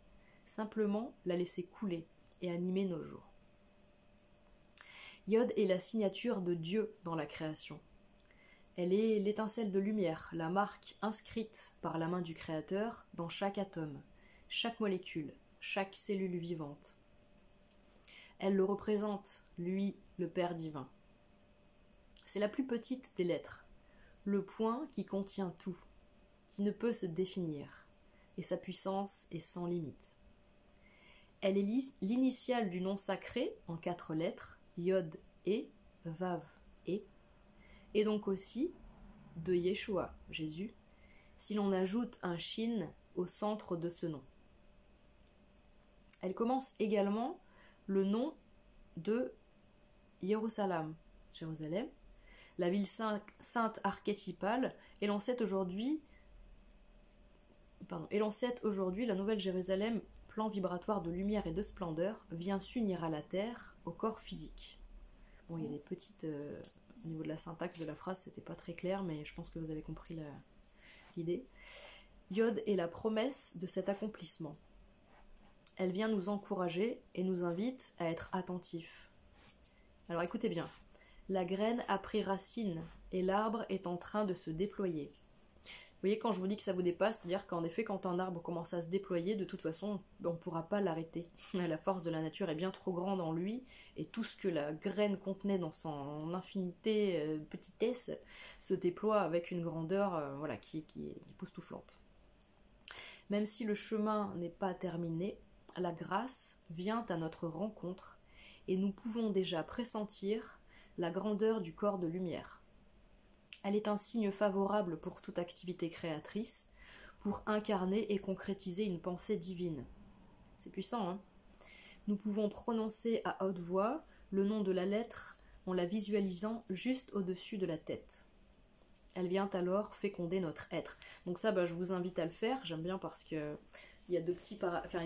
simplement la laisser couler et animer nos jours. Iode est la signature de Dieu dans la création. Elle est l'étincelle de lumière, la marque inscrite par la main du Créateur dans chaque atome, chaque molécule, chaque cellule vivante. Elle le représente, lui, le Père divin. C'est la plus petite des lettres, le point qui contient tout, qui ne peut se définir, et sa puissance est sans limite. Elle est l'initiale du nom sacré en 4 lettres, Yod et Vav et donc aussi de Yeshua, Jésus, si l'on ajoute un Shin au centre de ce nom. Elle commence également le nom de Jérusalem, la ville sainte archétypale, et l'on sait aujourd'hui la nouvelle Jérusalem, plan vibratoire de lumière et de splendeur, vient s'unir à la terre, au corps physique. Bon, il y a des petites... au niveau de la syntaxe de la phrase, c'était pas très clair, mais je pense que vous avez compris l'idée. Yod est la promesse de cet accomplissement. Elle vient nous encourager et nous invite à être attentifs. Alors écoutez bien, la graine a pris racine et l'arbre est en train de se déployer. Vous voyez, quand je vous dis que ça vous dépasse, c'est-à-dire qu'en effet, quand un arbre commence à se déployer, de toute façon, on ne pourra pas l'arrêter. La force de la nature est bien trop grande en lui, et tout ce que la graine contenait dans son infinité, petitesse, se déploie avec une grandeur qui est époustouflante. Même si le chemin n'est pas terminé, la grâce vient à notre rencontre, et nous pouvons déjà pressentir la grandeur du corps de lumière. Elle est un signe favorable pour toute activité créatrice, pour incarner et concrétiser une pensée divine. C'est puissant, hein ? Nous pouvons prononcer à haute voix le nom de la lettre en la visualisant juste au-dessus de la tête. Elle vient alors féconder notre être. Donc ça, je vous invite à le faire. J'aime bien parce que il y a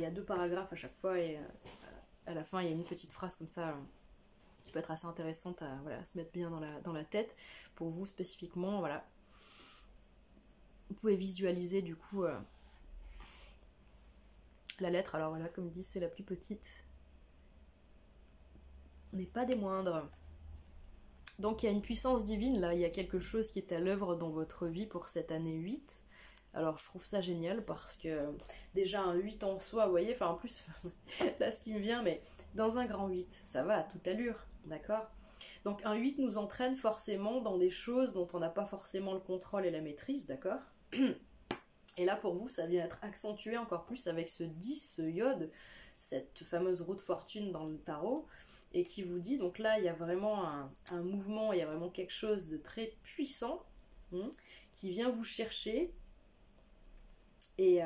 deux paragraphes à chaque fois et à la fin, il y a une petite phrase comme ça qui peut être assez intéressante à se mettre bien dans la tête. Pour vous spécifiquement, vous pouvez visualiser du coup la lettre. Alors voilà, comme dit, c'est la plus petite, mais pas des moindres. Donc il y a une puissance divine là, il y a quelque chose qui est à l'œuvre dans votre vie pour cette année 8. Alors je trouve ça génial parce que déjà un 8 en soi, vous voyez, en plus, là ce qui me vient, mais dans un grand 8, ça va à toute allure. D'accord ? Donc un 8 nous entraîne forcément dans des choses dont on n'a pas forcément le contrôle et la maîtrise, d'accord ? Et là pour vous, ça vient être accentué encore plus avec ce 10, ce Yod, cette fameuse roue de fortune dans le tarot, et qui vous dit, donc là il y a vraiment un mouvement, il y a vraiment quelque chose de très puissant qui vient vous chercher et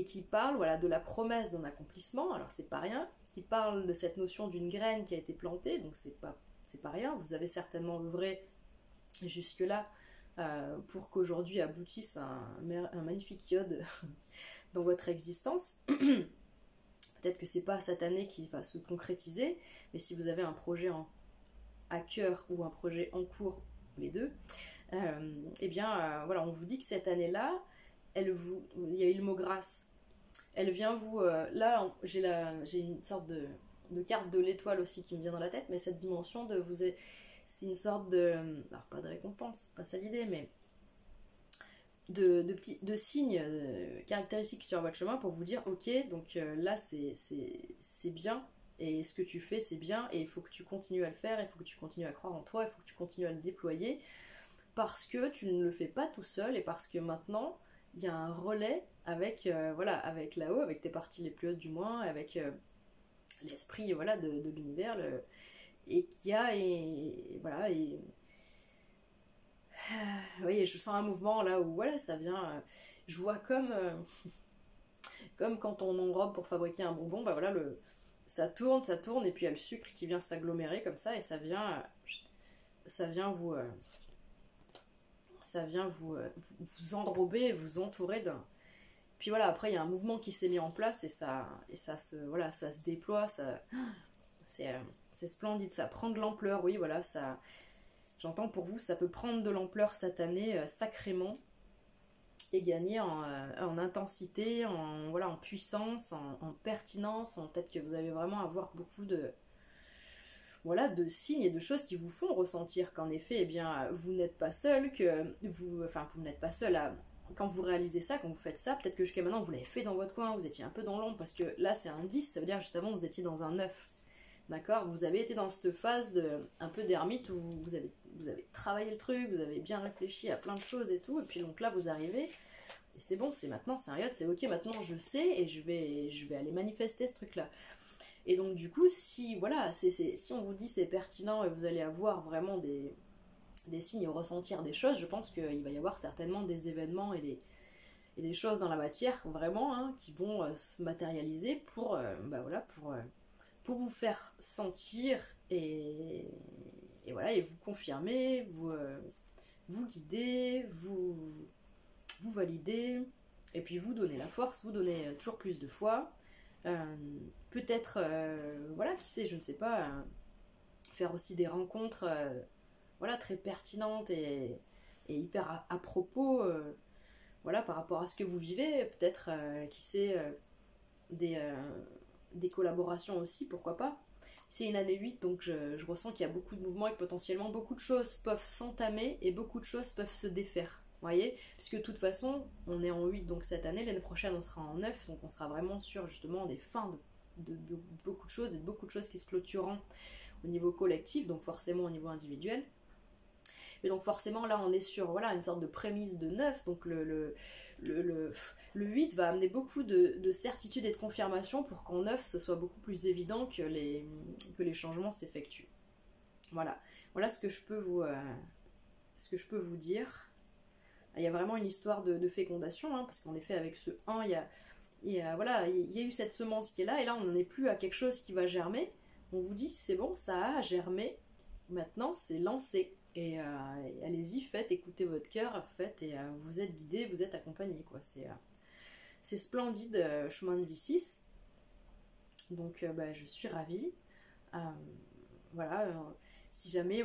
qui parle voilà, de la promesse d'un accomplissement, alors c'est pas rien, qui parle de cette notion d'une graine qui a été plantée, donc c'est pas rien, vous avez certainement œuvré jusque-là pour qu'aujourd'hui aboutisse un magnifique iode dans votre existence. Peut-être que c'est pas cette année qui va se concrétiser, mais si vous avez un projet à cœur ou un projet en cours, les deux, eh bien voilà, on vous dit que cette année-là, il y a eu le mot grâce. Elle vient vous... là, j'ai une sorte de carte de l'étoile aussi qui me vient dans la tête, mais cette dimension de vous... C'est une sorte de... Alors, pas de récompense, pas ça l'idée, mais... de signes caractéristiques sur votre chemin pour vous dire ok, donc là c'est bien, et ce que tu fais c'est bien, et il faut que tu continues à le faire, il faut que tu continues à croire en toi, il faut que tu continues à le déployer, parce que tu ne le fais pas tout seul, et parce que maintenant il y a un relais avec voilà, avec là-haut, avec tes parties les plus hautes du moins, avec l'esprit voilà, de l'univers, et qu'il y a voilà, et oui, je sens un mouvement là où voilà, ça vient. Je vois comme quand on enrobe pour fabriquer un bonbon, bah voilà, ça tourne, et puis il y a le sucre qui vient s'agglomérer comme ça, et ça vient vous enrober, vous entourer d'un. Puis voilà, après il y a un mouvement qui s'est mis en place, et ça se déploie, c'est splendide, ça prend de l'ampleur, oui, voilà, ça. J'entends pour vous, ça peut prendre de l'ampleur cette année sacrément, et gagner en intensité, en puissance, en pertinence. Peut-être que vous allez vraiment avoir beaucoup de signes et de choses qui vous font ressentir qu'en effet, eh bien, vous n'êtes pas seul, vous n'êtes pas seul quand vous réalisez ça, quand vous faites ça. Peut-être que jusqu'à maintenant vous l'avez fait dans votre coin, vous étiez un peu dans l'ombre, parce que là c'est un 10, ça veut dire juste avant vous étiez dans un 9. D'accord, vous avez été dans cette phase un peu d'ermite où vous avez travaillé le truc, vous avez bien réfléchi à plein de choses et tout, et puis donc là vous arrivez, et c'est bon, c'est maintenant, c'est un yacht, c'est ok, maintenant je sais, et je vais aller manifester ce truc-là. Et donc du coup, si voilà, si on vous dit c'est pertinent et vous allez avoir vraiment des signes et ressentir des choses, je pense qu'il va y avoir certainement des événements et des choses dans la matière, vraiment, qui vont se matérialiser pour vous faire sentir et voilà, et vous confirmer, vous guider, vous valider, et puis vous donner la force, vous donner toujours plus de foi, peut-être, voilà, qui sait, je ne sais pas, faire aussi des rencontres voilà, très pertinentes et hyper à propos, voilà, par rapport à ce que vous vivez, peut-être, qui sait, des collaborations aussi, pourquoi pas. C'est une année 8, donc je ressens qu'il y a beaucoup de mouvements et que potentiellement beaucoup de choses peuvent s'entamer et beaucoup de choses peuvent se défaire. Vous voyez, puisque de toute façon, on est en 8 donc cette année, l'année prochaine on sera en 9, donc on sera vraiment sur justement des fins de beaucoup de choses, et de beaucoup de choses qui se clôtureront au niveau collectif, donc forcément au niveau individuel. Et donc forcément là on est sur voilà, une sorte de prémisse de 9, donc le 8 va amener beaucoup de certitude et de confirmation pour qu'en 9 ce soit beaucoup plus évident que les changements s'effectuent. Voilà ce que je peux vous dire. Il y a vraiment une histoire de fécondation, parce qu'en effet avec ce 1 il y a eu cette semence qui est là, et là on n'en est plus à quelque chose qui va germer. On vous dit c'est bon, ça a germé, maintenant c'est lancé. Et allez-y, faites, écoutez votre cœur, faites, et vous êtes guidés, vous êtes accompagnés, quoi. C'est splendide, chemin de vie 6. Donc je suis ravie. Voilà, si jamais